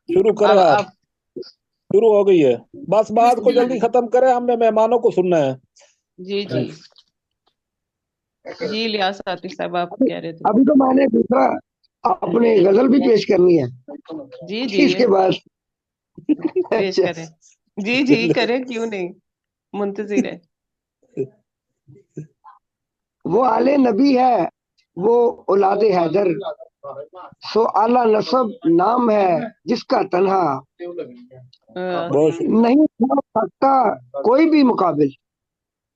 शुरू करें अब आप? अब शुरू हो गई है, बस बात को जल्दी खत्म करें, हमने मेहमानों को सुनना है। जी जी जी लियास आतिफ साहब आप अभी कह रहे थे। अभी तो मैंने दूसरा अपने गजल भी पेश करनी है जी जी इसके बाद। पेश अच्छा, करें। जी जी करें, क्यों नहीं, मुंतजिर है। वो आले नबी है, वो औलादे हैदर, सो आला नसब नाम है जिसका तन्हा बहुत शुक्रिया। नहीं ठहर सकता कोई भी मुकाबिल,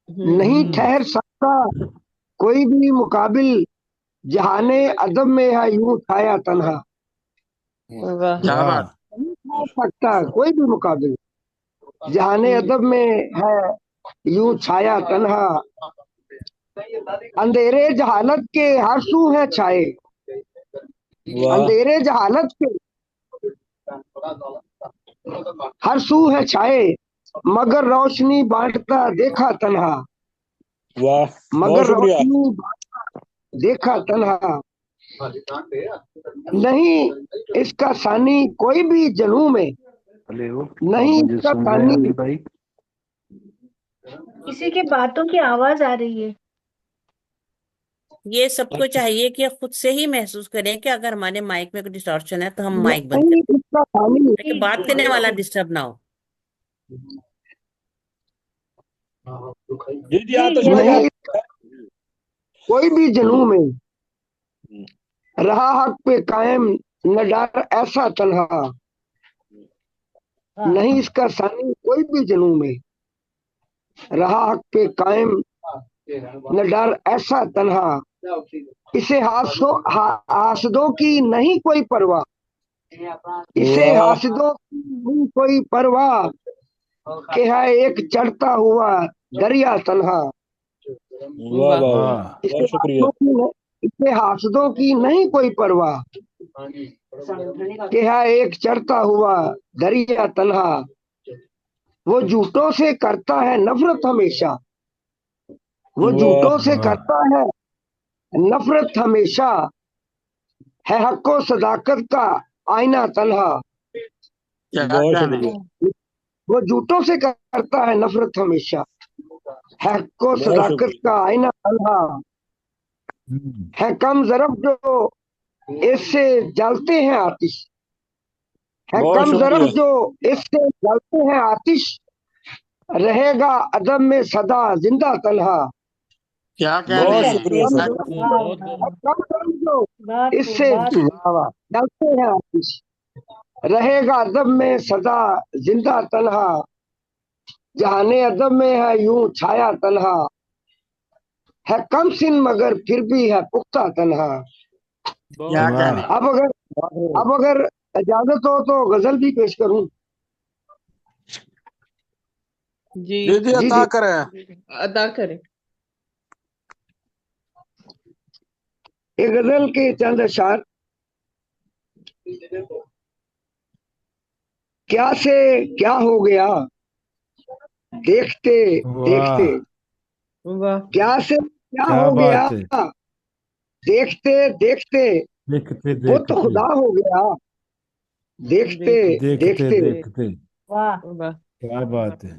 नहीं ठहर सकता कोई भी मुकाबिल, जहाने अदब में है यूं छाया तन्हा। वाह क्या बात। नहीं ठहर सकता कोई भी मुकाबिल, जहाने अदब में है यूं छाया तन्हा। अंधेरे जहालत के हर सू है छाए, वाह अंधेरे जहालत के हर सू है छाए, मगर रोशनी बांटता देखा तन्हा, वाह, बहुत मगर शुक्रिया। रोशनी देखा तन्हा। नहीं इसका सानी कोई भी जनू में, नहीं मुझे इसका सुन रहे हैं सानी। अली भाई? किसी की बातों की आवाज आ रही है। ये सबको चाहिए कि खुद से ही महसूस करें कि अगर हमारे माइक में कोई डिस्टॉर्शन है तो हम माइक बंद नहीं करें, इसका सानी, ताकि बात करने वाला डिस्टर्ब ना हो। जी जी आतिश भाई नहीं आप। कोई भी जनू में रहा हक पे कायम, न डर ऐसा तन्हा। नहीं इसका सानी कोई भी जनू में रहा हक पे कायम, न डर ऐसा तन्हा। इसे हासदों की नहीं कोई परवाह, इसे वाह हासदों की नहीं कोई परवाह, कि है एक चढ़ता हुआ दरिया तन्हा। वाह वाह वाह, वाह, इसे बहुत शुक्रिया। हासदों की इसे हासदों की नहीं कोई परवाह, कि है एक चढ़ता हुआ दरिया तन्हा। वो झूठों से करता है नफरत हमेशा, वो वाह झूठों से वाह, करता है नफरत हमेशा, है हक व सदाकत का आईना तन्हा। क्या बहुत कहने। शुक्रिया। वो झूठों से करता है नफरत हमेशा, है हक व बहुत सदाकत शुक्रिया। का आईना तन्हा। है कम जरफ जो इससे जलते हैं आतिश, है बहुत कम शुक्रिया। जरफ जो इससे जलते हैं आतिश, रहेगा अदब में सदा जिंदा तन्हा। क्या कहने बहुत हैं। शुक्रिया कम सर। जरफ वाह है कम जरफ जो वाह इससे वाह। वाह वाह। जलते हैं आतिश, रहेगा अदब में सदा जिंदा तन्हा। जहाने अदब में है यूं छाया तन्हा, है कम सिन मगर फिर भी है पुख्ता तन्हा। क्या कहने। वाह। अब अगर इजाजत हो तो गजल भी पेश करूं। जी जी जी जी अता जी, करें। अदा करें। ये गजल के चंद अशार। क्या से क्या हो गया देखते देखते, वाह, वाह क्या से क्या क्या हो गया बात है। देखते देखते, देखते वो तो देखते, खुदा हो गया देखते देखते देखते। देखते, वाह वाह क्या बात है।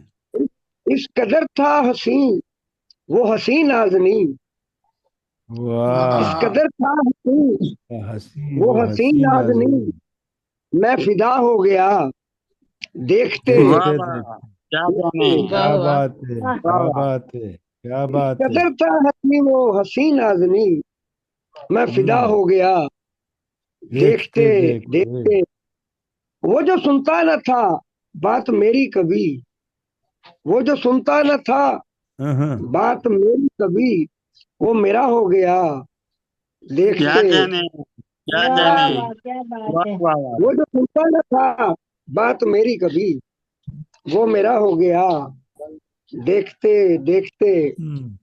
इस कदर था हसीन वो हसीन नाज़नीन, इस वाह, कदर था हसीन हंसी वो वो हसीन हंसी नाज़नीन, नाज़नीन। मैं फिदा हो गया देखते वाह देखते वाह। देखते, क्या कहने। देखते। वाह क्या वाह। बात है, वाह वाह क्या वाह। बात है, क्या इस बात है। कदर था हसीन वो हसीन नाज़नीन, मैं फिदा हम्म, हो गया देखते देखते देखते। देखते। वो जो सुनता न था बात मेरी कभी, वो जो सुनता न था हाँ, बात मेरी कभी, वो मेरा हो गया क्या देखते। कहने। क्या वाह कहने। वाह क्या बात वाह है। वाह वाह। वो जो सुनता न था बात मेरी कभी, वो मेरा हो गया देखते देखते। हम्म,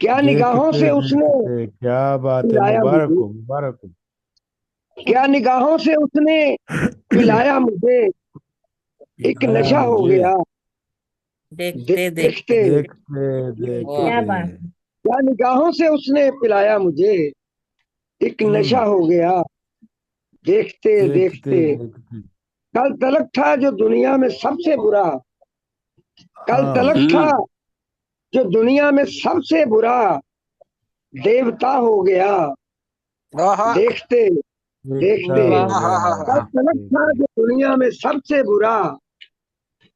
क्या निगाहों देखते से उसने देखते, क्या बात है। पिलाया मुबारक मुझे, हो, मुबारक हो। क्या निगाहों से उसने पिलाया मुझे, एक आया नशा हो मुझे, गया देखते देखते। देखते। देखते क्या देखते। बात। क्या निगाहों से उसने पिलाया मुझे, एक नशा हम्म, हो गया देखते देखते देखते देखते कल तलक था जो दुनिया में सबसे बुरा, कल हाँ तलक था जो दुनिया में सबसे बुरा देवता हो गया। आहा देखते देखता देखते हो वाह गया कल तलक था देखते जो दुनिया में सबसे बुरा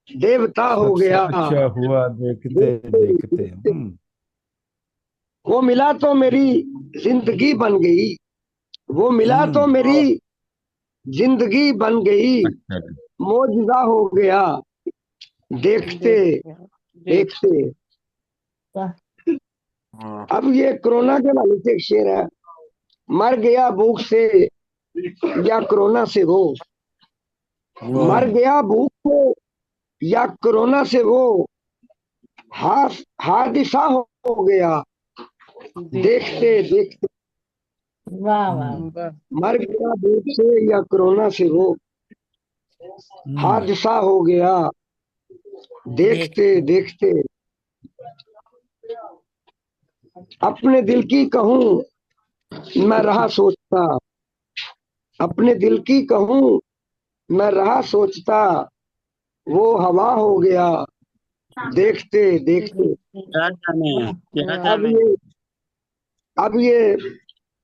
देवता हो सबसे गया। अच्छा हुआ देखते देखते देखते देखते वो मिला तो मेरी जिंदगी बन गई, वो मिला तो मेरी जिंदगी बन गई, अच्छा मौजूदा हो गया। देखते देखते अब ये कोरोना के वाले से एक शेर है, मर गया भूख से या कोरोना से वो, मर गया भूख से या कोरोना से वो, हादसा हो गया। देखते देखते वाह वाह वाह मर गया भूख से या कोरोना से वो, हादसा हो गया। देखते देखते अपने दिल की कहूँ मैं रहा सोचता, अपने दिल की कहूँ मैं रहा सोचता, वो हवा हो गया। देखते देखते क्या जाने क्या वाह अब जाने ये अब ये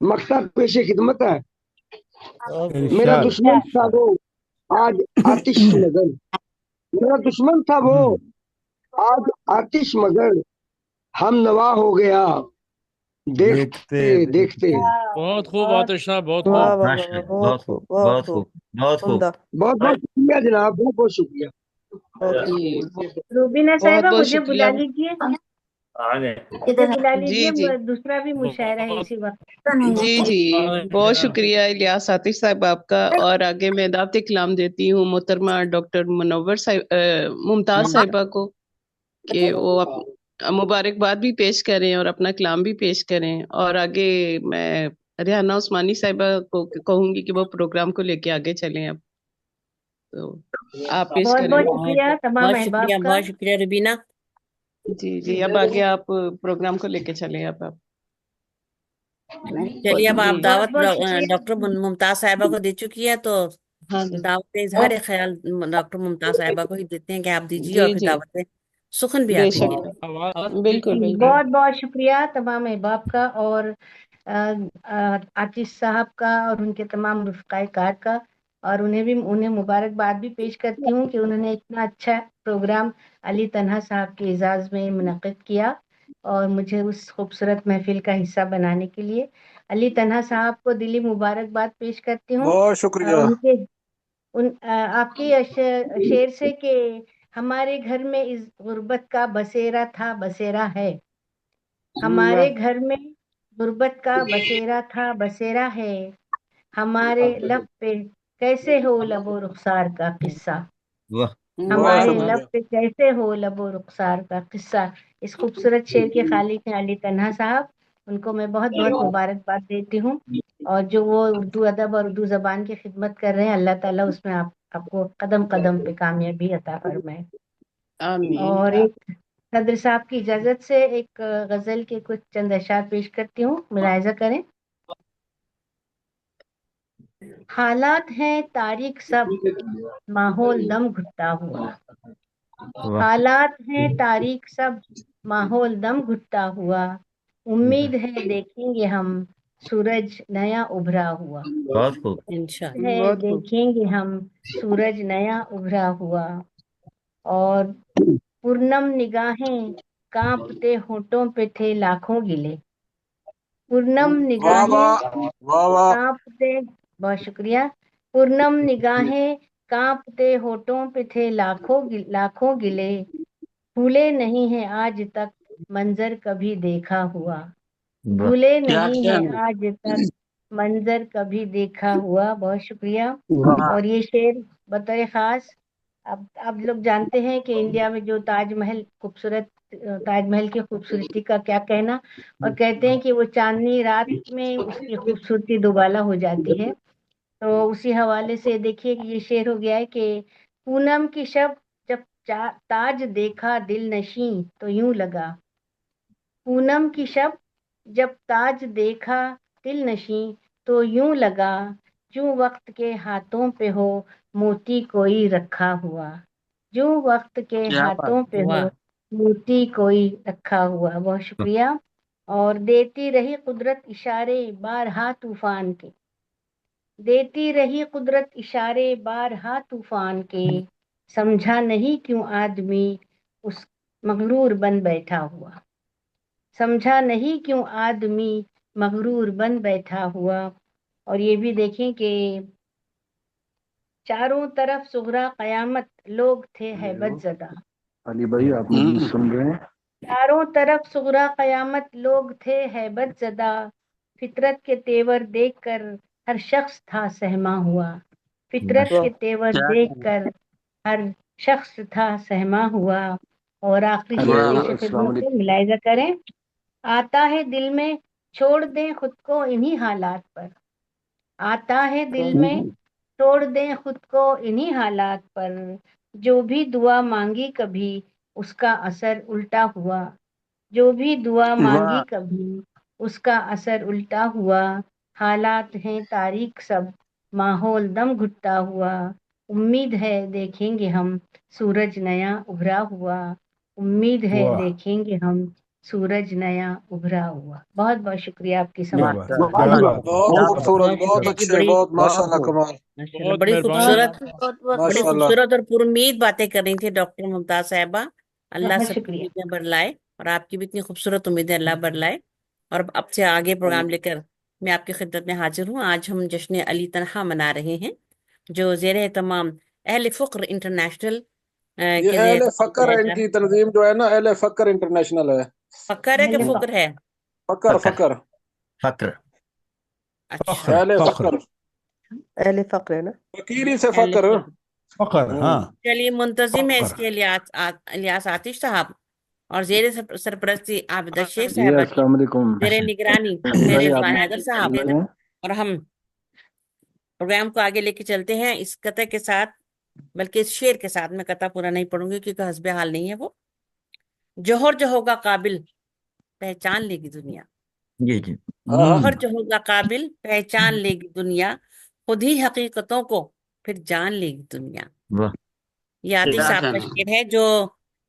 मकसद पेशे खिदमत है। मेरा इरशाद दुश्मन था वो आज आतिश मगर, मेरा दुश्मन था वो आज आतिश मगर, हम नवा हो गया। देखते देखते देखते बहुत खूब आतिश साहब, बहुत वाह खूब। वाह माशा वाह, बहुत खूब बहुत बहुत खूब, खूब बहुत खूब उम्दा। बहुत बहुत शुक्रिया जनाब, बहुत बहुत शुक्रिया। जी रूबीना बहुत साहिबा बहुत मुझे शुक्रिया। बुला लीजिए, मुझे बुला लीजिए, जी जी दूसरा भी मुशायरा है बहुत इसी वक्त। जी जी बहुत शुक्रिया इलियास आतिश साहब आपका। और आगे मैं दावत कलाम देती हूँ मोहतरमा डॉक्टर मुनव्वर साहिब मुमताज साहिबा को कि वो मुबारकबाद भी पेश करें और अपना कलाम भी पेश करें। और आगे मैं रेहाना उस्मानी साहिबा को कहूंगी कि वो प्रोग्राम को लेके आगे चलें। अब तो आप पेश बहुत करें। बहुत शुक्रिया तमाम अहबाब का। बहुत शुक्रिया रुबीना। जी जी अब आगे आप प्रोग्राम को लेके चलें। अब आप चलिए, अब आप जी बहुत दावत बहुत शुक्रिया। डॉक्टर मुमताज साहिबा को दे चुकी है, तो हाँ जी दावत इजहार ख्याल डॉक्टर मुमताज साहिबा को ही देते हैं कि आप दीजिए, और जी फिर जी दावत सुखन भी आप बेशक दीजिए। आवाज बिल्कुल बिल्कुल। बहुत बहुत शुक्रिया तमाम अहबाब का, और आतिश साहब का और उनके तमाम रफ़क़ाए कार का। और उन्हें मुबारकबाद भी पेश करती हूँ कि उन्होंने इतना अच्छा प्रोग्राम अली तन्हा साहब के एजाज़ में मुनक़्क़िद किया और मुझे उस खूबसूरत महफिल का हिस्सा बनाने के लिए अली तन्हा साहब को दिली मुबारकबाद पेश करती हूँ। बहुत शुक्रिया। उनके आपकी शेर से कि हमारे घर में इस गुर्बत का बसेरा था, बसेरा है। हमारे घर में गुर्बत का बसेरा था, बसेरा है। हमारे लब पे कैसे हो लबो रुखसार का किस्सा, वाह बहुत हमारे लब शुक्रिया। पे कैसे हो लबो रुखसार का किस्सा। इस खूबसूरत शेर के खालिक हैं अली तन्हा साहब, उनको मैं बहुत बहुत मुबारकबाद देती हूँ। और जो वो उर्दू अदब और उर्दू जबान की खिदमत कर रहे हैं, अल्लाह ताला उसमें आपको कदम कदम पे कामयाबी अता फरमाए। आमीन। और एक सदर साहब की इजाजत से एक गजल के कुछ चंद अशआर पेश करती हूँ, मुलाहिजा करें। हालात हैं तारीख सब, माहौल दम घुटता हुआ। वाह हालात हैं तारीख सब, माहौल दम घुटता हुआ। उम्मीद है देखेंगे हम सूरज नया उभरा हुआ। बहुत खूब इंशाअल्लाह। है बहुत खूब। देखेंगे हम सूरज नया उभरा हुआ। और पूर्णम निगाहें कांपते होठों पे थे लाखों गिले। पूर्णम वाह निगाहें वाह वाह वाह। कांपते, बहुत शुक्रिया। पूर्णम निगाहें कांपते होठों पे थे लाखों गिले। भूले नहीं है आज तक मंजर कभी देखा हुआ। वाह भूले क्या नहीं है जाने आज तक मंजर कभी देखा हुआ। बहुत शुक्रिया। वाह और ये शेर बतौर खास, अब आप लोग जानते हैं कि इंडिया में जो ताजमहल खूबसूरत, ताजमहल की खूबसूरती का क्या कहना, और कहते हैं कि वो चांदनी रात में उसकी खूबसूरती दुबाला हो जाती है। तो उसी हवाले से देखिए कि ये शेर हो गया है कि पूनम की शब जब ताज देखा दिल नशी तो यूं लगा। पूनम की शब जब ताज देखा दिल नशी तो यूं लगा, जो वक्त के हाथों पे हो मोती कोई रखा हुआ, जो वक्त के क्या बात हाथों पे हो वाह मोती कोई रखा हुआ। बहुत शुक्रिया। और देती रही कुदरत इशारे बारहा तूफान के, देती रही कुदरत इशारे बारहा तूफान के, समझा नहीं क्यों आदमी उस मगरूर बन बैठा हुआ, समझा नहीं क्यों आदमी मगरूर बन बैठा हुआ। और ये भी देखें कि चारों तरफ सुगरा कयामत लोग थे हैबत ज़दा, अली भाई आप मुझे सुन रहे हैं? चारों तरफ सुगरा कयामत लोग थे हैबत ज़दा, फितरत के तेवर देखकर हर शख्स था सहमा हुआ, फितरत के तेवर क्या देखकर हर शख्स था सहमा हुआ। और आखिरी शेर हेलो पेश अस्सलाम खिदमत है, मुलाहिजा करें। आता है दिल में छोड़ दें खुद को इन्हीं हालात पर, आता है दिल में छोड़ दें खुद को इन्हीं हालात पर, जो भी दुआ मांगी कभी उसका असर उल्टा हुआ, जो भी दुआ मांगी वाह कभी उसका असर उल्टा हुआ। हालात हैं तारीख सब माहौल दम घुटता हुआ, उम्मीद है देखेंगे हम सूरज नया उभरा हुआ, उम्मीद है वाह देखेंगे हम सूरज नया उभरा हुआ। बहुत बहुत शुक्रिया आपकी क्या समाप्त। बात माशा है, क्या बात है, बहुत क्या खूबसूरत, बहुत बहुत शुक्रिया जी, अच्छे, बड़ी बहुत बहुत माशाल्लाह खूब कमाल। माशाल्लाह बहुत बड़ी मेहरबानी खूबसूरत बड़ी माशाल्लाह। खूबसूरत और पुरुम्मीद बातें कर रही थी डॉक्टर मुमताज साहिबा। अल्लाह बहुत सबकी शुक्रिया। उम्मीदें बरलाए और आपकी भी इतनी खूबसूरत उम्मीदें अल्लाह बरलाए। और अब से आगे प्रोग्राम लेकर मैं आपकी खिदमत में हाजिर हूँ। आज हम जश्न अली तन्हा मना रहे हैं, जो ज़ेर तमाम अहले फ़क्र इंटरनेशनल ये के अहले ज़रिए फकर है, इनकी तंजीम जो है ना अहले फकर इंटरनेशनल है। फकर है कि अहले फुक्र है? फकर फकर फकर फकर अच्छा, फख्र अहले फख्र फकर, अहले फक्र है ना। फकीरी से अहले फकर। फक्र। फख्र, हाँ चलिए, मुंतजिम है फख्र। इसके इलियास आतिश साहब और जेर सरपरस्ती आबिदा शेख जी साहबा की अस्सलाम वालेकुम जेर निगरानी अली मेरे भाई आप इरफान मुझे हैदर साहब। सुन रहे हैं? और हम प्रोग्राम को आगे लेके चलते हैं इस कथा के साथ, बल्कि इस शेर के साथ। मैं कथा पूरा नहीं पढ़ूंगी क्योंकि हस्बे हाल नहीं है वो। जोहर जो होगा काबिल पहचान लेगी दुनिया, जी जी जोहर जो होगा काबिल पहचान लेगी दुनिया, खुद ही हकीकतों को फिर जान लेगी दुनिया। वाह ये आतिश क्या साहब का कहना शेर है, जो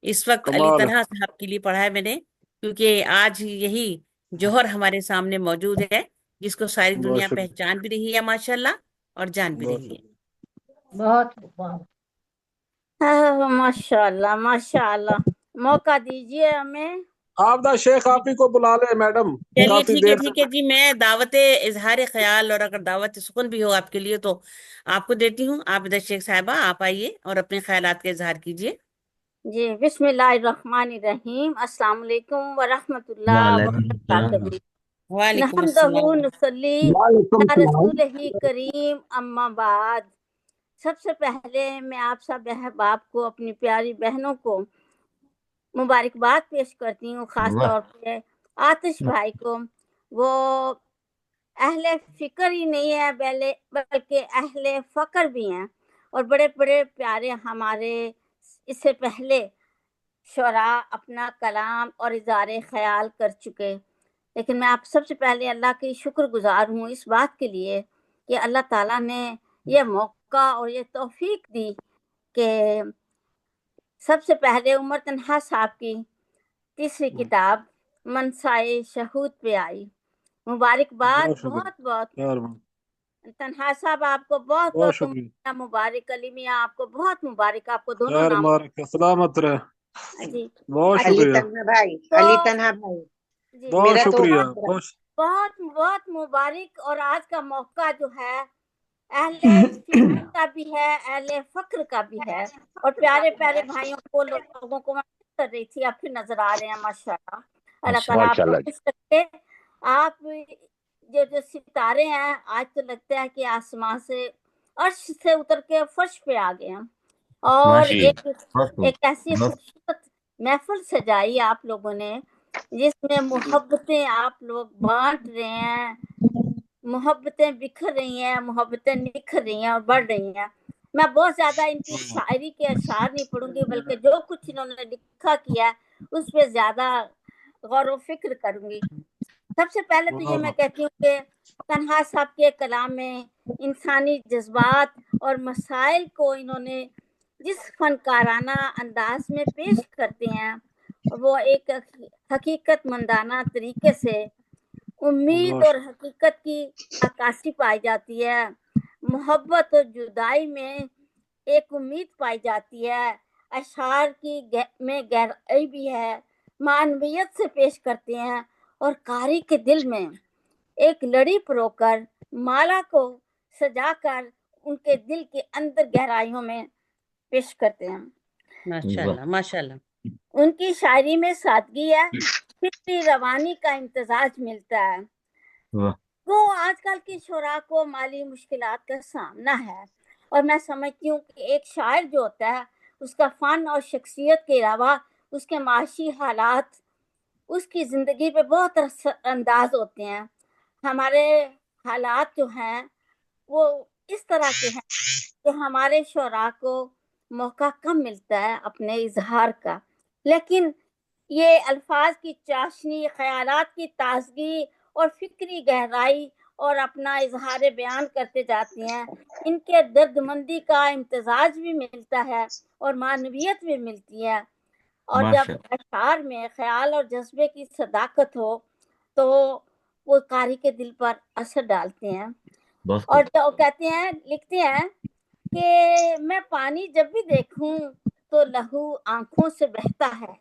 इस वक्त अली कमाल। तन्हा साहब के लिए पढ़ा है मैंने, क्योंकि आज यही जोहर हमारे सामने मौजूद है, जिसको सारी बहुत दुनिया शुक्रिया, पहचान भी रही है माशाल्लाह, और जान भी बहुत रही है। शुक्रिया। बहुत बहुत माशाल्लाह माशाल्लाह। मौका दीजिए हमें। आपदा शेख आप ही को बुला ले मैडम, चलिए काफी देर से। ठीक है जी, मैं दावत इजहार ख्याल और अगर दावत सुकून भी हो आपके लिए तो आपको देती हूँ। आबिदा शेख साहिबा, आप आइए और अपने ख्यालात का इजहार कीजिए। जी बिस्मिल्लाहिर्रहमानिर्रहीम। अस्सलाम वालेकुम व रहमतुल्लाह व वालेकुम बरकातहू। सलाम। वालेकुम नहमदहू अस्सलाम। नुसल्ली वालेकुम अला सलाम। रसूलिही करीम अम्मा बाद। सबसे पहले मैं आप सब अहबाब को, अपनी प्यारी बहनों को मुबारकबाद पेश करती हूँ, खास वाह तौर पे आतिश भाई को। वो अहले फिक्र ही नहीं है बल्कि अहले फकर भी हैं, और बड़े बड़े प्यारे हमारे इससे पहले शुरा अपना कलाम और इज़हार ख्याल कर चुके। लेकिन मैं आप सबसे पहले अल्लाह की शुक्रगुजार हूँ इस बात के लिए कि अल्लाह ताला ने ये मौका और ये तौफीक दी कि सबसे पहले उमर तन्हा साहब की तीसरी किताब मनसाए शहूद पे आई। मुबारकबाद, बहुत शुक्रिया, बहुत बहुत मेहरबान, तन्हा साहब, आपको बहुत बहुत बहुत शुक्रिया। मुबारक। अली मियाँ आपको बहुत मुबारक, आपको दोनों खैर नाम मुबारक, सलामत रहे। जी। बहुत अली शुक्रिया, तन्हा भाई, तो अली तन्हा भाई, जी बहुत मेरा तो शुक्रिया, बहुत बहुत बहुत मुबारक। और आज का मौका जो है अहले फिक्र का भी है, अहले फक्र का भी है। और प्यारे प्यारे भाइयों को, लोगों को मैं कर रही थी, आप फिर नजर आ रहे हैं माशाल्लाह। अल्लाह ताला आपको माशाल्लाह खुश रखे। आप जो सितारे हैं, आज तो लगता है कि आसमान से, अर्श से उतर के फर्श पे आ गए हैं। और जी एक बहुत खूब एक ऐसी बहुत खूबसूरत महफिल सजाई आप लोगों ने, जिसमें मोहब्बतें आप लोग बांट रहे हैं, मोहब्बतें बिखर रही हैं, मोहब्बतें निखर रही हैं और बढ़ रही हैं। मैं बहुत ज्यादा इनकी शायरी के अशार नहीं पढ़ूंगी, बल्कि जो कुछ इन्होंने लिखा किया है उस पर ज्यादा गौर व फिक्र करूंगी। سب سے پہلے تو یہ میں کہتی ہوں کہ تنہا صاحب کے کلام میں انسانی جذبات اور مسائل کو انہوں نے جس فنکارانہ انداز میں پیش کرتے ہیں وہ ایک حقیقت مندانہ طریقے سے امید اور حقیقت کی عکاسی پائی جاتی ہے، محبت اور جدائی میں ایک امید پائی جاتی ہے، اشعار کی میں گہرائی بھی ہے، معنویت سے پیش کرتے ہیں اور قاری کے دل میں ایک لڑی پرو کر مالا کو سجا کر ان کے دل کے اندر گہرائیوں میں پیش کرتے ہیں۔ ماشاءاللہ ماشاءاللہ۔ ان کی شاعری میں سادگی ہے، فطری روانی کا امتزاج ملتا ہے۔ وہ آج کل کی شعراء کو مالی مشکلات کا سامنا ہے، اور میں سمجھتی ہوں کہ ایک شاعر جو ہوتا ہے اس کا فن اور شخصیت کے علاوہ اس کے معاشی حالات اس کی زندگی پہ بہت اثر انداز ہوتے ہیں۔ ہمارے حالات جو ہیں وہ اس طرح کے ہیں کہ ہمارے شعراء کو موقع کم ملتا ہے اپنے اظہار کا، لیکن یہ الفاظ کی چاشنی، خیالات کی تازگی اور فکری گہرائی اور اپنا اظہار بیان کرتے جاتے ہیں۔ ان کے درد مندی کا امتزاج بھی ملتا ہے اور معنویت بھی ملتی ہے، اور جب اشعار میں خیال اور جذبے کی صداقت ہو تو وہ قاری کے دل پر اثر ڈالتے ہیں۔ اور جو کہتے ہیں، لکھتے ہیں کہ میں پانی جب بھی دیکھوں تو لہو آنکھوں سے بہتا ہے،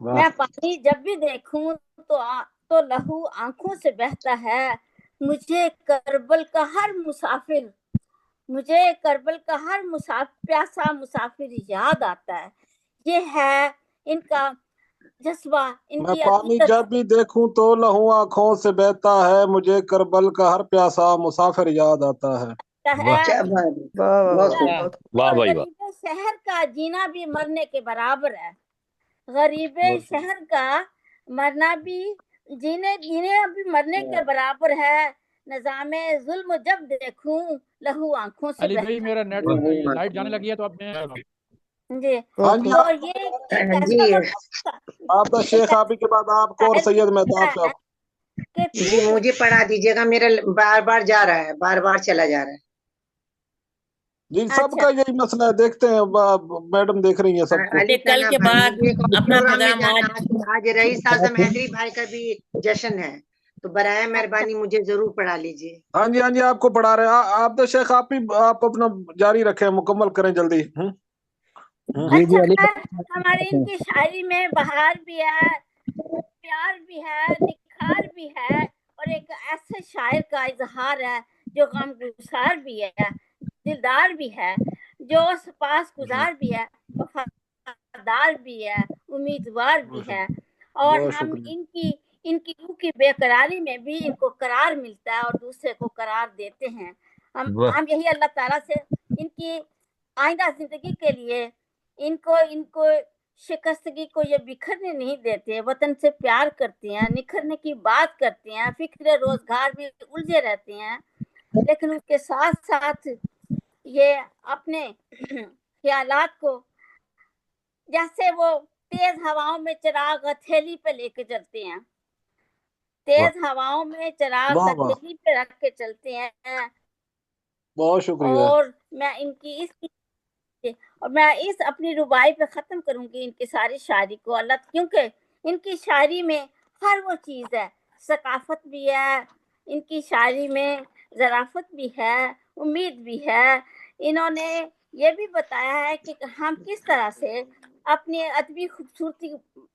میں پانی جب بھی دیکھوں تو لہو آنکھوں سے بہتا ہے، مجھے کربل کا ہر مسافر پیاسا مسافر یاد آتا ہے۔ یہ ہے ان کا جذبہ، ان میں کی پانی عقیدت جب بھی دیکھوں تو لہو آنکھوں سے بہتا ہے، مجھے کربل کا ہر پیاسا مسافر یاد آتا ہے۔ ہے۔ کیا بات ہے، واہ واہ بہت واہ، خوب۔ بہت واہ اور بھائی واہ۔ غریب شہر کا جینا بھی مرنے کے برابر ہے، غریب شہر کا مرنا بھی جینے بھی مرنے کے برابر ہے، نظام ظلم جب دیکھوں لہو آنکھوں سے علی بھائی بہتا میرا نیٹ ورک لائٹ جانے لگی ہے تو اب میں جی۔ ہاں جی، تو یہ ایک جی ایسا وقت آپ کا شیخ آپ ہی کے بعد آپ کو اور سید مہتاب صاحب۔ کہ جی مجھے پڑھا دیجیے گا، میرا بار بار جا رہا ہے، بار بار چلا جا رہا ہے۔ جی سب کا یہی مسئلہ ہے، دیکھتے ہیں میڈم دیکھ رہی ہیں سب کو۔ علی کل ثنا کے بھائی، بعد مجھے ایک اور اپنا پروگرام میں پیغام جانا ہے، آج رئیس اعظم حیدری بھائی کا بھی جشن ہے، تو برائے مہربانی مجھے ضرور پڑھا لیجیے۔ ہاں جی آپ کو پڑھا رہے ہیں آپ تو شیخ، آپ اپنا جاری رکھیں، مکمل کریں جلدی۔ اچھا خیر، ہماری ان کی شاعری میں بہار بھی ہے، پیار بھی ہے، نکھار بھی ہے، اور ایک ایسے شاعر کا اظہار ہے جو غم گسار بھی ہے، دلدار بھی ہے، جو سپاس گزار بھی ہے، وفادار بھی ہے، امیدوار بھی ہے، اور ہم ان کی روح کی بے قراری میں بھی ان کو قرار ملتا ہے اور دوسرے کو قرار دیتے ہیں۔ ہم یہی اللہ تعالیٰ سے ان کی آئندہ زندگی کے لیے ان کو شکستگی کو یہ بکھرنے نہیں دیتے، وطن سے پیار کرتے ہیں، نکھرنے کی بات کرتے ہیں، فکر روزگار میں الجھے رہتے ہیں، لیکن اس کے ساتھ ساتھ یہ اپنے خیالات کو، جیسے وہ تیز ہواؤں میں چراغ ہتھیلی پہ لے کے چلتے ہیں، تیز ہواؤں میں چراغ ہتھیلی پہ رکھ کے چلتے ہیں۔ بہت شکریہ۔ اور میں اس اپنی ربائی پہ ختم کروں گی ان کی ساری شاعری کو، اللہ، کیونکہ ان کی شاعری میں ہر وہ چیز ہے، ثقافت بھی ہے، ان کی شاعری میں ظرافت بھی ہے، امید بھی ہے۔ انہوں نے یہ بھی بتایا ہے کہ ہم کس طرح سے اپنی ادبی خوبصورتی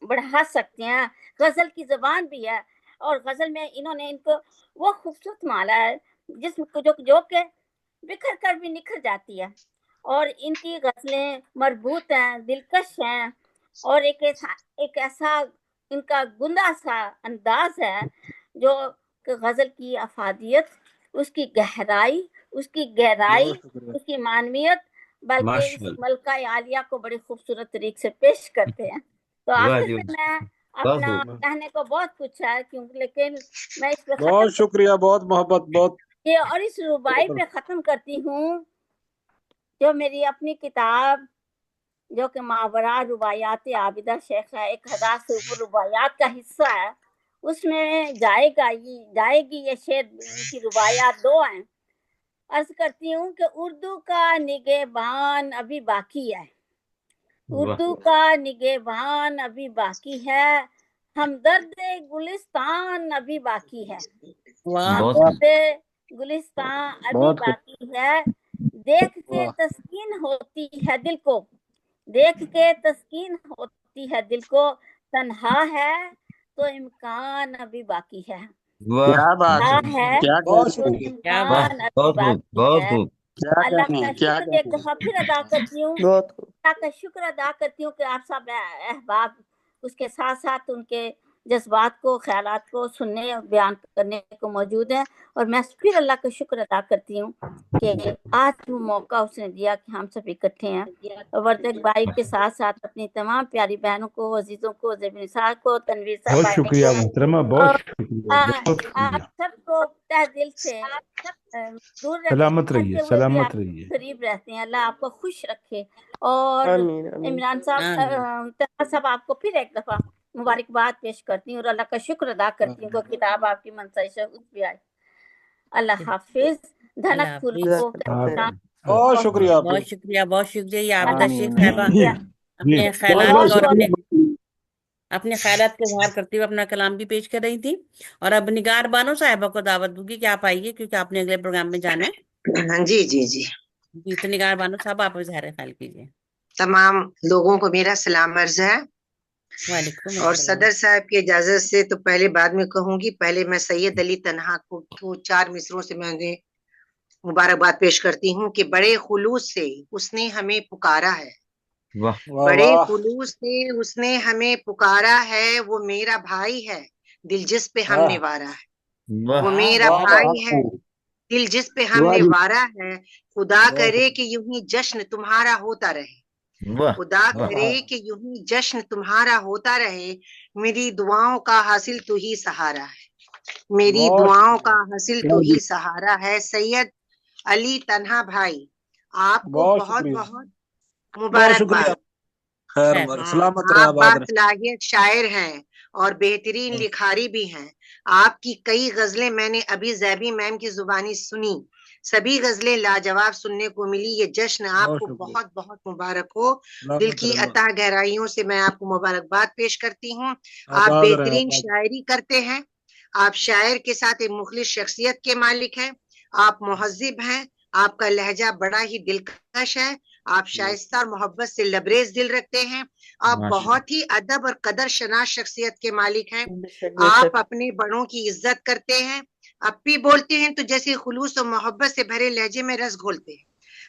بڑھا سکتے ہیں۔ غزل کی زبان بھی ہے، اور غزل میں انہوں نے ان کو وہ خوبصورت مالا ہے جس کو جو کہ بکھر کر بھی نکھر جاتی ہے، اور ان کی غزلیں مربوط ہیں، دلکش ہیں، اور ایک ایسا ان کا گندا سا انداز ہے جو کہ غزل کی افادیت، اس کی گہرائی، اس کی گہرائی، اس کی معنویت، بلکہ اس ملکہ عالیہ کو بڑی خوبصورت طریقے سے پیش کرتے ہیں۔ تو آخر میں میں اپنا کہنے کو بہت کچھ ہے، لیکن میں اس پہ بہت شکریہ، بہت محبت، بہت اور اس ربائی پہ ختم کرتی ہوں، جو میری اپنی کتاب جو کہ ماورا رباعیات عابدہ شیخ ہے، 1000 سے اوپر رباعیات کا حصہ ہے، اس میں جائے گی یہ شعر، ان کی رباعیات 2 ہیں۔ عرض کرتی ہوں کہ اردو کا نگہبان ابھی باقی ہے، اردو کا نگہبان ابھی باقی ہے، ہمدرد گلستان ابھی باقی ہے، ہمدرد گلستان ابھی باقی ہے، دیکھ کے تسکین ہوتی ہے دل کو، دیکھ کے تسکین ہوتی ہے دل کو، تنہا ہے تو امکان ابھی باقی ہے، کیا بات تنہا ہے تو امکان ابھی باقی ہے۔ اللہ کا شکر ایک دفعہ پھر ادا کرتی ہوں، بہت خوب۔ اللہ کا شکر ادا کرتی ہوں کہ آپ سب احباب اس کے ساتھ ساتھ ان کے جذبات کو، خیالات کو سننے اور بیان کرنے کو موجود ہیں، اور میں پھر اللہ کا شکر ادا کرتی ہوں کہ آج وہ موقع اس نے دیا کہ ہم سب اکٹھے ہیں، اور وردک بھائی کے ساتھ ساتھ اپنی تمام پیاری بہنوں کو، عزیزوں کو، زیب نثار کو، تنویر صاحب بہت بھائی شکریہ کو، محترمہ، اور بہت شکریہ، بہت آپ شکریہ۔ سب کو تہ دل سے دور سلامت رکھتے رہیے، ہوئے بھی سلامت آپ رہیے۔ قریب رہتے ہیں، اللہ آپ کو خوش رکھے۔ اور آمین آمین۔ عمران صاحب، طلحہ صاحب، آپ کو پھر ایک دفعہ مبارکباد پیش کرتی ہوں اور اللہ کا شکر ادا کرتی ہوں کہ کتاب آپ کی منصوبہ اس بھی آئی۔ اللہ حافظ۔ دھنک اللہ پھول حافظ۔ کو بہت شکریہ آپ بہت شکریہ، بہت شکریہ۔ یہ عابدہ اللہ شیخ شکریہ۔ صاحبہ اپنے خیالات بہت کا اور شکریہ۔ اپنے خیالات کا اظہار کرتے ہوئے اپنا کلام بھی پیش کر رہی تھی، اور اب نگار بانو صاحبہ کو دعوت دوں گی کہ آپ آئیے، کیونکہ آپ نے اگلے پروگرام میں جانا ہے۔ جی جی جی، جی تو نگار بانو صاحب آپ اظہار خیال کیجیے۔ تمام لوگوں کو میرا سلام عرض ہے، وعلیکم اور السلام۔ صدر صاحب کی اجازت سے تو پہلے بعد میں کہوں گی، پہلے میں سید علی تنہا کو 4 مصروں سے میں نے مبارکباد پیش کرتی ہوں کہ بڑے خلوص سے اس نے ہمیں پکارا ہے، بڑے خلوص سے اس نے ہمیں پکارا ہے، وہ میرا بھائی ہے، دل جس پہ ہم نے وارا ہے، وہ میرا بھائی ہے، دل جس پہ ہم نے وارا ہے، خدا کرے کہ یوں ہی جشن تمہارا ہوتا رہے، خدا کرے کہ یوں ہی جشن تمہارا ہوتا رہے، میری دعاؤں کا حاصل تو ہی سہارا ہے، میری دعاؤں کا حاصل تو ہی سہارا ہے۔ سید علی تنہا بھائی، آپ کو بہت بہت مبارکباد۔ خیر سلامت رہے، آپ آباد رہے۔ باصلاحیت شاعر ہیں اور بہترین لکھاری بھی ہیں، آپ کی کئی غزلیں میں نے ابھی زیبی میم کی زبانی سنی، سبھی غزلیں لاجواب سننے کو ملی۔ یہ جشن آپ کو بہت بہت مبارک ہو، دل کی عطا گہرائیوں سے میں آپ کو مبارکباد پیش کرتی ہوں۔ آپ بہترین شاعری کرتے ہیں، آپ شاعر کے ساتھ ایک مخلص شخصیت کے مالک ہیں، آپ مہذب ہیں، آپ کا لہجہ بڑا ہی دلکش ہے، آپ شائستہ اور محبت سے لبریز دل رکھتے ہیں، آپ بہت ہی ادب اور قدر شناس شخصیت کے مالک ہیں، آپ اپنے بڑوں کی عزت کرتے ہیں، اب بھی بولتے ہیں تو جیسے خلوص اور محبت سے بھرے لہجے میں رس گھولتے ہیں۔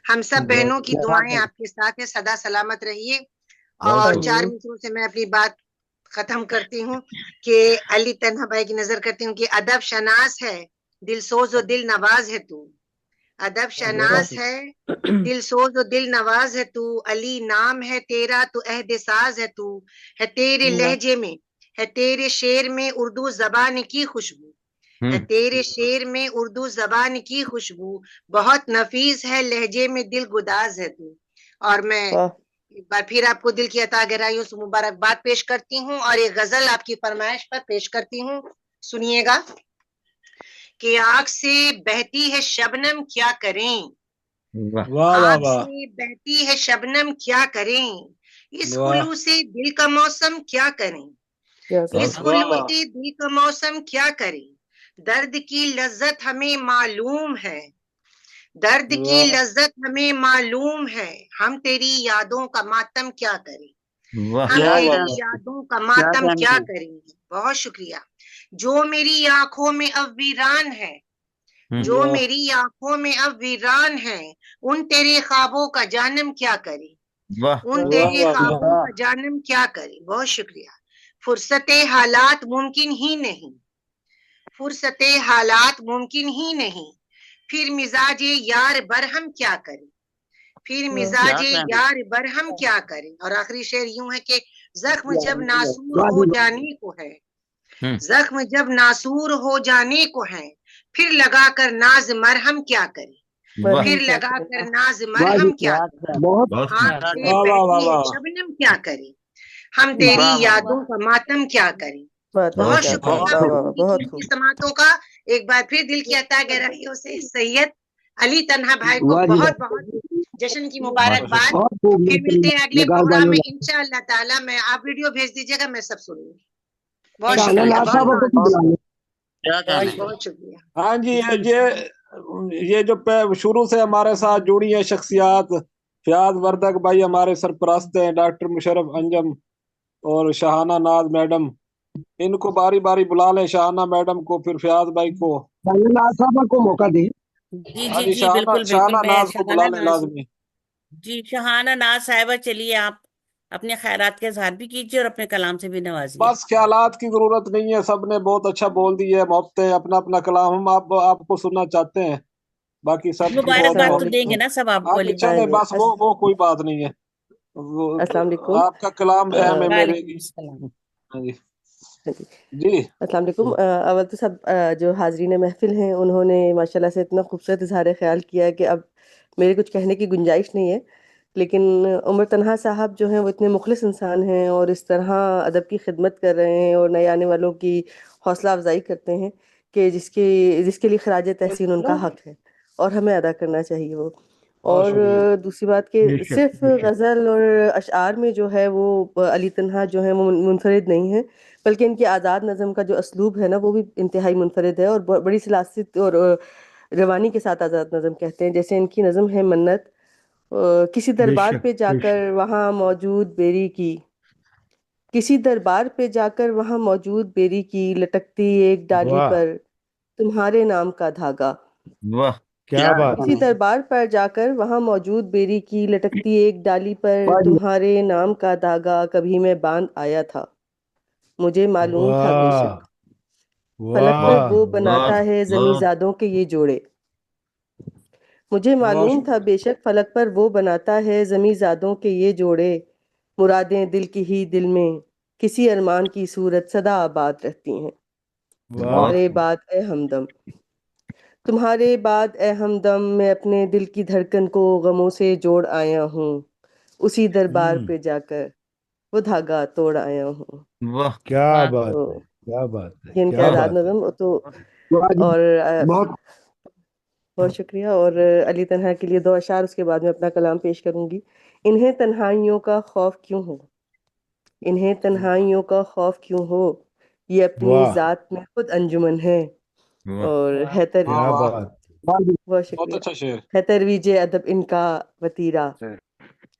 ہم سب بہنوں کی دعائیں آپ کے ساتھ ہیں، سدا سلامت رہیے۔ اور 4 مصروں سے میں اپنی بات ختم کرتی ہوں کہ علی تنہا بھائی کی نظر کرتی ہوں کہ ادب شناس ہے، دل سوز و دل نواز ہے تو، ادب شناس ہے، دل سوز و دل نواز ہے تو، علی نام ہے تیرا تو عہد ساز ہے تو، ہے تیرے لہجے میں، ہے تیرے شعر میں اردو زبان کی خوشبو، ہے تیرے شعر میں اردو زبان کی خوشبو، بہت نفیس ہے لہجے میں دل گداز ہے تو۔ اور میں ایک بار پھر آپ کو دل کی عطا گہرائیوں سے مبارکباد پیش کرتی ہوں، اور ایک غزل آپ کی فرمائش پر پیش کرتی ہوں، سنیے گا کہ آنکھ سے بہتی ہے شبنم کیا کریں، آنکھ سے بہتی ہے شبنم کیا کریں، اس خلوص سے دل کا موسم کیا کریں، اس خلوص سے دل کا موسم کیا کریں، درد کی لذت ہمیں معلوم ہے، درد کی لذت ہمیں معلوم ہے، ہم تیری یادوں کا ماتم کیا کریں، ہم تیری یادوں کا ماتم کیا کریں گے۔ بہت شکریہ۔ جو میری آنکھوں میں اب ویران ہے، جو میری آنکھوں میں اب ویران ہے، ان تیرے خوابوں کا جانم کیا کرے، ان تیرے خوابوں کا جانم کیا کرے۔ بہت شکریہ۔ فرصت حالات ممکن ہی نہیں، فرصت حالات ممکن ہی نہیں، پھر مزاج یار برہم کیا کرے، پھر مزاج یار برہم کیا کرے۔ اور آخری شعر یوں ہے کہ زخم جب ناسور ہو جانے کو ہے، زخم جب ناسور ہو جانے کو ہے، پھر لگا کر ناز مرہم کیا کرے، پھر لگا کر ناز مرہم کیا کرے، آنکھ سے بہتی ہے شبنم کیا کرے، ہم تیری یادوں کا ماتم کیا کریں، بہت बहुत اچھا، शुक्रिया वाह वाह वाह, आपकी बहुत कीमती खूब। समातों का। एक बार फिर दिल की अता गहराइयों से सैयद अली तन्हा भाई को वाह जी वाह, बहुत बहुत जश्न की मुबारकबाद। बहुत खूब फिर मिलते हैं अगले निगाह प्रोग्राम में बानो। इंशाअल्लाह ताला। मैं आप वीडियो भेज दीजिएगा, मैं सब सुनूंगी। बहुत शाहना शुक्रिया, नाज बहुत साहब को भी बहुत बुला लो। क्या कहना है? बहुत शुक्रिया। हाँ जी, जी ये जो शुरू से हमारे साथ जुड़ी है शख्सियात, फयाज वर्दक भाई हमारे सरपरस्त हैं, डॉक्टर मुशर्रफ अंजम और शहाना नाज मैडम, इनको बारी बारी बुला लें, शहाना मैडम को, फिर फयाज भाई को। शाहना नाज साहब को मौका दे। जी हाँ जी जी, जी, बिल्कुल बिल्कुल। शहाना मैं नाज को बुला शहाना लें नाज, लाजमी। जी शहाना नाज साहिबा, चलिए आप अपने खैरात का इजहार भी कीजिए और अपने कलाम से भी नवाजिए। बस ख्यालात की जरूरत नहीं है, सबने बहुत अच्छा बोल दिया है, मोहब्बतें अपना अपना कलाम हम आपको सुनना चाहते हैं, बाकी सबकी बहुत अस्सलाम मुबारकबाद तो बहुत। देंगे वालेकुम। ना सब आपको हाँ अली जी, भाई। चले बस, अस, वो कोई बात नहीं है, अस्सलाम वालेकुम। आपका कलाम अहम है मेरे वालेकुम लिए। अस्सलाम। हाँ जी हाँ जी, जी। अस्सलाम वालेकुम। अव्वल तो सब जो हाजरीन महफिल हैं उन्होंने माशाल्लाह से इतना खूबसूरत इजहार ख्याल किया है कि अब मेरे कुछ कहने की गुंजाइश नहीं है। लेकिन उमर तन्हा साहब जो हैं वो इतने मुखलिस इंसान हैं और इस तरह अदब की खिदमत कर रहे हैं और नए आने वालों की हौसला अफजाई करते हैं कि जिसके लिए खराज तहसीन उनका हक है और हमें अदा करना चाहिए वो। बहुत और शुक्रिया। दूसरी बात कि बेशक सिर्फ बेशक। गज़ल और अशआर में जो है वो अली तन्हा जो है वो मुनफरिद नहीं है, बल्कि इनकी आज़ाद नज़म का जो असलूब है ना वो भी इंतहाई मुनफरिद है और बड़ी सलासित और रवानी के साथ आज़ाद नज़म कहते हैं। जैसे इनकी नज़म है मन्नत, किसी दरबार बेशक पे जाकर बेशक। वहाँ मौजूद बेरी की, किसी दरबार पे जाकर वहाँ मौजूद बेरी की, लटकती एक डाली वाह पर तुम्हारे नाम का धागा। वाह, क्या बात किसी है। दरबार पर जाकर वहाँ मौजूद बेरी की, लटकती एक डाली पर वाह जी तुम्हारे नाम का धागा, कभी मैं बांध आया था, मुझे मालूम था वाह बेशक, फलक पर वाह वो बनाता बहुत है बहुत ज़मीज़ादों के ये जोड़े। मुझे बहुत मालूम था शुक्रिया। बेशक, फलक पर वो बनाता है ज़मीज़ादों के ये जोड़े। मुरादें दिल की ही दिल में, किसी अरमान की सूरत सदा आबाद रहती हैं। वाह तुम्हारे बाद ए हमदम, तुम्हारे बाद ए हमदम, मैं अपने दिल की धड़कन को गमों से जोड़ आया हूँ, उसी दरबार पे जाकर वो धागा तोड़ आया हूँ। वाह क्या वाह बात तो है, क्या बात है, ये इनके क्या आज़ाद बात है। नज़म तो। वाह जी, और बहुत बहुत शुक्रिया। और अली तन्हा के लिए 2 अशार, उसके बाद में अपना कलाम पेश करूंगी। इन्हें तन्हाइयों का खौफ क्यों हो, इन्हें तन्हाइयों का खौफ क्यों हो, ये अपनी वाह ज़ात में खुद अंजुमन है। वाह और वाह क्या वाह, बात। वाह जी बहुत बहुत शुक्रिया। अच्छा शेर। है तरवीजे अदब इनका वतीरा,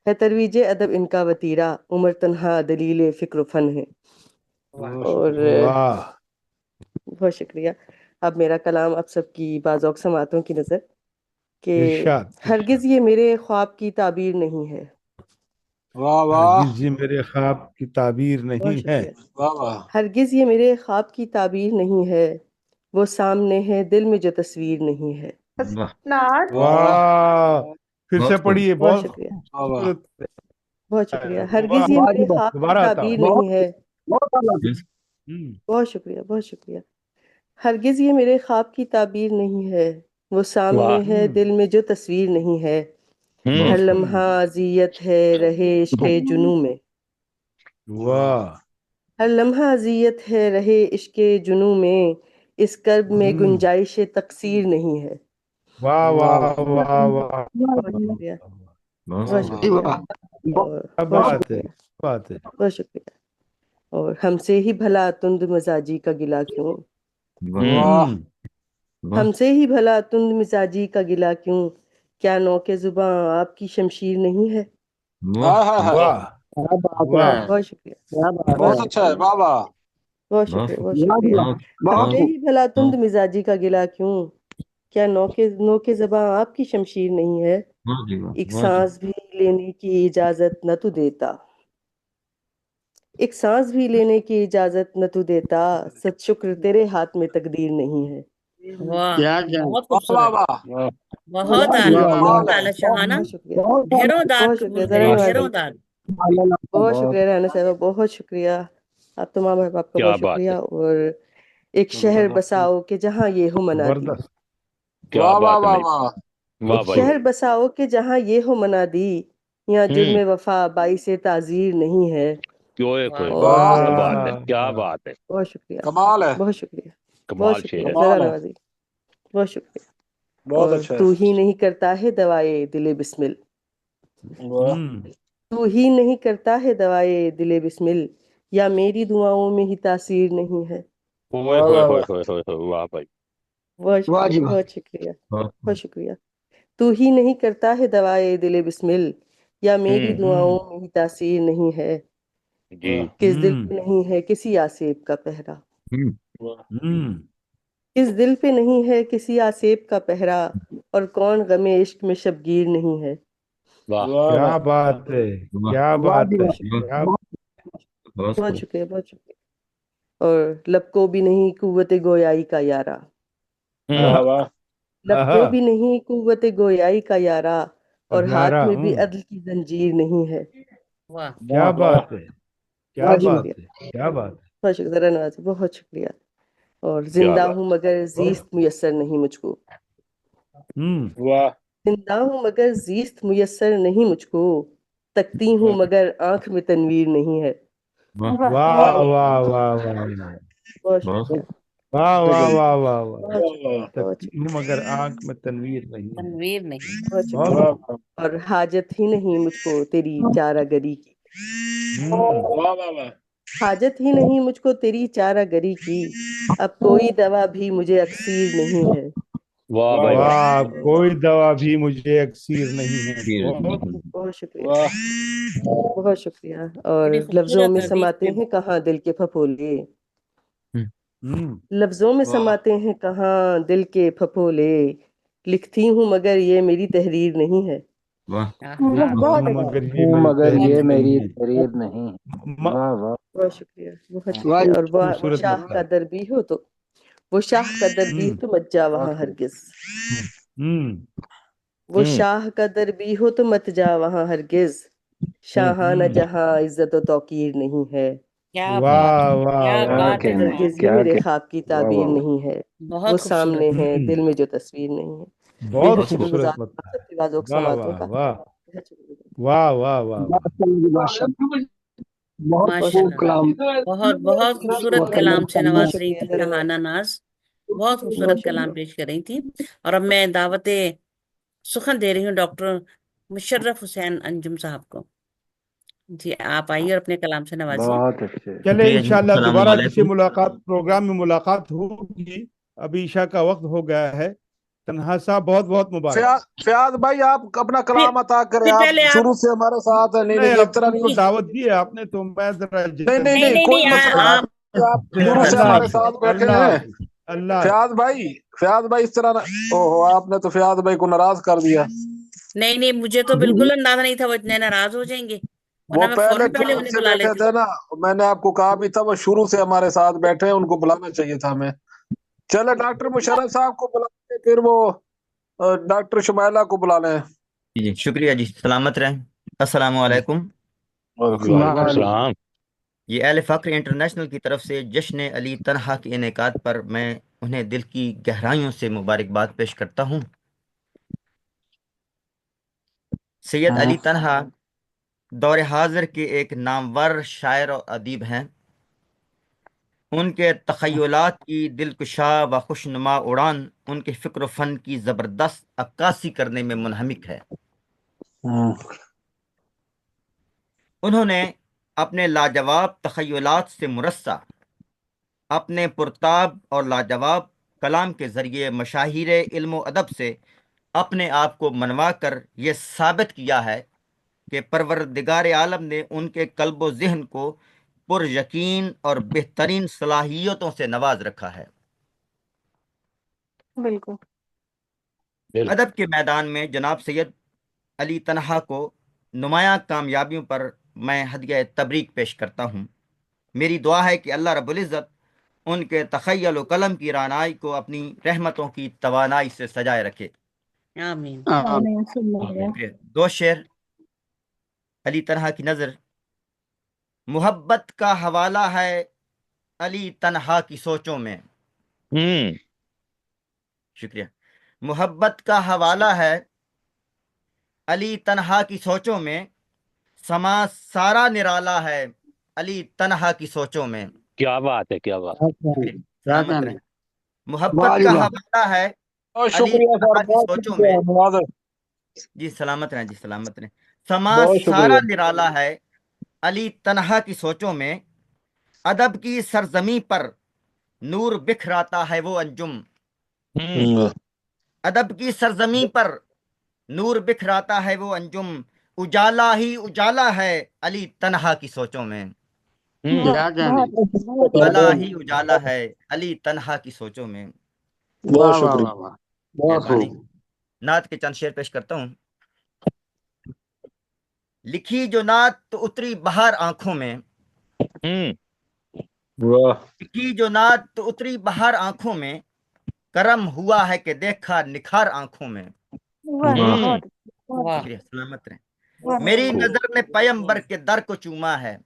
है तरवीजे अदब इनका वतीरा, उमर तन्हा दलील फ़िक्र फ़न है। बहुत और शुक्रिया। वाह बहुत शुक्रिया। अब मेरा कलाम आप सबकी बाज़ौक़ समातों की नज़र कि इरशाद हरगिज़ इरशाद। ये मेरे ख्वाब की ताबीर नहीं है। वाह वाह हरगिज ये मेरे ख्वाब की ताबीर बहुत नहीं है। शुक्रिया। वाह वाह। हरगिज़ ये मेरे ख्वाब की ताबीर नहीं है, वो सामने है दिल में जो तस्वीर नहीं है। वाह नाज वाह वाह, फिर से बहुत खूब। पढ़िए, बहुत बहुत शुक्रिया, वाह वाह। खूबसूरत बहुत है। शुक्रिया। वाह, हरगिज़ ये वाह जी मेरे वाह, ख्वाब की दोबारा आता ताबीर हूँ। नहीं है। बहुत आला। बहुत शुक्रिया, बहुत शुक्रिया। हरगिज़ ये मेरे ख्वाब की ताबीर नहीं है, वो सामने वाह है दिल में जो तस्वीर नहीं है। हर लम्हा अज़ियत है रहे इश्क़ जुनू में, वाह हर लम्हा अज़ियत है रहे इश्क़ जुनू में, इस कर्ब में गुंजाइश तक़सीर नहीं है। वाह वाह वाह वाह वाह। बहुत शुक्रिया, बहुत बहुत वाह खूब। जी शुक्रिया, वाह, और क्या बहुत बात है, शुक्रिया, क्या बात है। बहुत शुक्रिया। और हमसे ही भला तुंद मिजाजी का गिला क्यों, वाह वाह वाह हमसे ही भला तुंद मिजाजी का गिला क्यों, क्या नौके जुबां आपकी शमशीर नहीं है। हाय वाह हाय हाय, वाह क्या बात है, वाह बहुत शुक्रिया, क्या बात बहुत बहुत है। अच्छा है। शुक्रिया, वाह वाह। बहुत बहुत शुक्रिया, खूब। बहुत वाह जी शुक्रिया। वाह, बहुत बहुत हमसे बहुत ही भला तुंद बहुत मिजाजी का गिला क्यों, क्या नौके नौके जुबां आपकी शमशीर नहीं है। बहुत जी वाह, एक बहुत जी। सांस भी लेने की इजाजत न तू देता, एक सांस भी लेने की इजाजत न तू देता, सच शुक्र तेरे हाथ में तकदीर नहीं है। वाह, क्या क्या बहुत वाह वाह खूबसूरत, वाह, वाह बहुत वाह जी आला, वाह, वाह बहुत कमाल है। आला बहुत शहाना। बहुत शुक्रिया, बहुत ढेरों दाद बहुत शुक्रिया। कबूल ज़रा करे, नवाजिए। ढेरों दाद। आला। बहुत शुक्रिया राना साहबा, बहुत शुक्रिया। आप तमाम अहबाब का क्या बहुत बात है, शुक्रिया। और एक शहर बसाओ कि जहाँ ये हो मनादी, जबरदस्त। क्या वाह वाह बात है। वाह नहीं, वाह। वाह एक भाई शहर बसाओ कि जहाँ ये हो मनादी, यहाँ जुर्म वफा बाइसे ताज़ीर नहीं है। कोई वाह कोई वाह क्या बात है, वाह क्या वाह बात है। बहुत शुक्रिया, कमाल है, बहुत शुक्रिया, बहुत कमाल शेर शुक्रिया, है। जरा कमाल है, नवाजी, बहुत शुक्रिया। बहुत और अच्छा है। तू ही नहीं करता है दवाए दिले बिस्मिल, वाह तू ही नहीं करता है दवाए दिले बिस्मिल, या मेरी दुआओं में ही तासीर नहीं है। ओए वाह होए वाह होए वाह, होए होए होए, वाह भाई। बहुत वाह जी शुक्रिया, वाह। बहुत शुक्रिया, हाँ, बहुत शुक्रिया। तू ही नहीं करता है दवाए दिले बिस्मिल, या मेरी दुआओं में ही तासीर नहीं है। जी। किस दिल पे नहीं है किसी आसेब का पहरा, वाह किस दिल पे नहीं है किसी आसेब का पहरा, और कौन गमे इश्क में शबगीर नहीं है। वाह वाह क्या वाह, बात है, वाह क्या वाह बात जी है, वाह। क्या बहुत बहुत शुक्रिया, बहुत शुक्रिया। और लब को भी नहीं कुव्वत गोयाई का यारा, वाह आहा, वाह, लब आहा, को भी नहीं कुव्वत गोयाई का यारा, और हाथ यारा में भी अदल की जंजीर नहीं है। वाह क्या वाह वाह, बात है, क्या वाह जी वाह। बात है, क्या बात है। बहुत शुक्रिया जरा नवाजी, बहुत शुक्रिया। और क्या जिंदा बात। हूँ मगर जीस्त मुयस्सर नहीं मुझको, वाह जिंदा हूँ मगर जीस्त मुयस्सर नहीं मुझको, तकती हूँ मगर आंख में तनवीर नहीं है। वाह वाह वाह वाह वाह वाह बहुत बहुत शुक्रिया, वाह वाह वाह वाह वाह। बहुत शुक्रिया, वाह बहुत तकती हूँ मगर आंख में तनवीर नहीं है। तनवीर नहीं। बहुत बहुत शुक्रिया। वाह, और हाजत ही नहीं मुझको तेरी चारागरी की, वाह वाह वाह, हाजत ही नहीं मुझको तेरी चारागरी की, अब कोई दवा भी मुझे अक्सीर नहीं है। वाह वाह भाई वाह। वाह, वाह, कोई दवा भी मुझे अक्सीर नहीं है। फिर बहुत बहुत शुक्रिया, वाह बहुत शुक्रिया। बड़ी और लफ्जों खूबसूरत में हदीस समाते पे हैं कहाँ दिल के फफोले, हम्म, लफ्जों में वाह समाते हैं कहाँ दिल के फफोले, लिखती हूँ मगर ये मेरी तहरीर नहीं है। वाह आहा, बहुत मगर अच्छा। ये मेरी मगर तहरीर ये नहीं मेरी है। तहरीर नहीं। म- वाह वाह। बहुत शुक्रिया, बहुत वाह शुक्रिया। जी और वो खूबसूरत शाह लगता का है। दर भी हो तो, वो शाह का दर भी हो तो मत जा वहाँ बहुत खूब। हरगिज, हम्म वो शाह का दर भी हो तो मत जा वहाँ हरगिज, शाहाना जहाँ इज्जत व तौकीर नहीं है। क्या बात वाह है, वाह क्या वाह क्या बात है वाह। कहने, नवाज। हरगिज ये क्या मेरे कह। ख्वाब की वाह ताबीर वाह वाह। नहीं है, वो बहुत सामने खूबसूरत। है दिल में जो तस्वीर नहीं है। बहुत बेहद बहुत खूब। खूबसूरत शुक्रगुजार हूँ लगता है। सबके वाज़ों वाह समातों वाह का, वाह बेहद शुक्रगुजार। वाह वाह वाह वाह। माशाल्लाह, बहुत खूब माशाल्लाह, कलाम। बहुत बहुत खूबसूरत कलाम से बहुत नवाज रही शुक्रिया थी जरा नवाज, शहाना नाज, बहुत बहुत खूबसूरत कलाम शुक्रिया। पेश कर रही थी। और अब मैं दावत सुखन दे रही हूँ डॉक्टर मुशर्रफ हुसैन अंजुम साहब को। जी आप आइए और अपने कलाम से नवाजिए। बहुत अच्छे। चले शुक्रिया जी, इंशाल्लाह अस्सलाम दोबारा किसी वालेकुम। मुलाकात प्रोग्राम में मुलाकात होगी। अभी ईशा का वक्त हो गया है। तन्हा साहब बहुत बहुत मुबारक। फयाज भाई आप अपना फिर कलाम अता करें, फिर आप पहले आप शुरू से हमारे साथ हैं। नहीं नहीं नहीं, नहीं, इस अब तरह नहीं हमको हो। नहीं दावत दी है आपने, तो मैं जरा नहीं नहीं नहीं नहीं, नहीं कोई नहीं, मसला आप नहीं, आप शुरू से अल्लाह हमारे हाफिज, साथ बैठे अल्लाह हैं। हाफिज, अल्लाह हाफिज। फयाज भाई इस तरह ओहो, आपने तो फयाज भाई को नाराज कर दिया। नहीं नहीं, मुझे तो बिल्कुल अंदाजा नहीं था वो इतने नाराज हो जाएंगे, वो वरना मैं पहले फौरन पहले ध्यान उन्हें से बुला बैठे लेती। थे ना, मैंने आपको कहा भी था वो शुरू से हमारे साथ बैठे हैं, उनको बुलाना चाहिए था हमें। चले डॉक्टर मुशर्रफ साहब को बुला लें, फिर वो डॉक्टर शुमाइला को बुला लें। जी शुक्रिया जी, सलामत रहें। अस्सलाम वालेकुम। वाह। वाह सलाम। ये अहले फ़क्र इंटरनेशनल की तरफ से जश्न अली तन्हा के इनेकाद पर मैं उन्हें दिल की गहराइयों से मुबारकबाद पेश करता हूँ। सैयद अली तन्हा दौर हाजिर के एक नामवर शायर और अदीब हैं। उनके तख़य्युलात की दिलकुशा व खुशनुमा उड़ान उनके फ़िक्र फ़न की ज़बरदस्त अक्कासी करने में मुनहमिक है। उन्होंने अपने लाजवाब तख़य्युलात से मुरस्सा अपने पुरताब और लाजवाब कलाम के ज़रिए मशाहिर इल्म व अदब से अपने आप को मनवा कर ये साबित किया है कि परवरदिगार आलम ने उनके कल्ब व ज़हन को पुर यकीन और बेहतरीन सलाहियतों से नवाज रखा है। बिल्कुल। अदब के मैदान में जनाब सैयद अली तन्हा को नुमायाँ कामयाबियों पर मैं हदिया तबरीक पेश करता हूँ। मेरी दुआ है कि अल्लाह रब्बुल इज़्ज़त उनके तख़य्युल व कलम की रानाई को अपनी रहमतों की तवानाई से सजाए रखे। आमीन। शुक्रिया। दो शेर अली तन्हा की नज़र। मोहब्बत का हवाला है अली तन्हा की सोचों में। शुक्रिया। मोहब्बत का हवाला है अली तन्हा की सोचों में, समा सारा निराला है علی تنہا کی سوچوں میں. کیا بات ہے، کیا بات. سلامت رہیں. محبت واہ جی کا واہ. حوالہ ہے بہت علی شکریہ تنہا سر، کی بہت سوچوں میں. شکریہ نوازر، جی سلامت رہیں، جی سلامت رہیں. سما بہت سارا شکریہ. نرالا ہے علی تنہا کی سوچوں میں. ادب کی سرزمین پر نور بکھراتا ہے وہ انجم. ادب کی سرزمین پر نور بکھراتا ہے وہ انجم. اجالا ہی اجالا ہے علی تنہا کی سوچوں میں. اجالا ہی اجالا ہے علی تنہا کی سوچوں میں. بہت شکریہ، بہت مہربانی. خوب. نعت کے چند شعر پیش کرتا ہوں. لکھی جو نعت تو اتری بہار آنکھوں میں. واہ، لکھی جو نعت تو اتری بہار آنکھوں میں. کرم ہوا ہے کہ دیکھا نکھار آنکھوں میں. واہ، واہ. شکریہ، سلامت رہیں. میری نظر نے پیمبر کے در کو چوما ہے.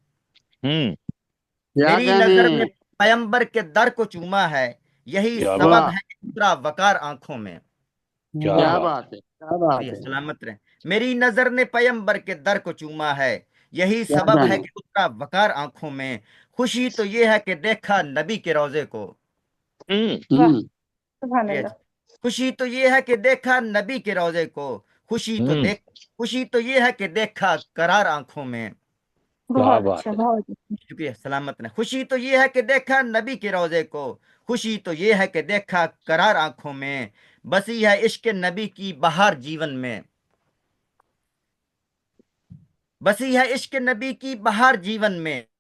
میری نظر نے پیمبر کے در کو چوما ہے. یہی کیا سبب ہے کہ اترا وقار آنکھوں میں. کیا بات. شکریہ، سلامت رہیں. میری نظر نے پیمبر کے در کو چوما ہے. یہی سبب ہے کہ اترا وقار آنکھوں میں. خوشی تو یہ ہے کہ دیکھا نبی کے روضے کو. خوشی تو یہ ہے کہ دیکھا نبی کے روضے کو. خوشی تو یہ ہے کہ دیکھا قرار آنکھوں میں. کیا بات. شکریہ، سلامت رہیں. خوشی تو یہ ہے کہ دیکھا نبی کے روضے کو. خوشی تو یہ ہے کہ دیکھا قرار آنکھوں میں. بسی ہے عشق نبی کی بہار جیون میں. بسی ہے عشق نبی کی بہار جیون میں.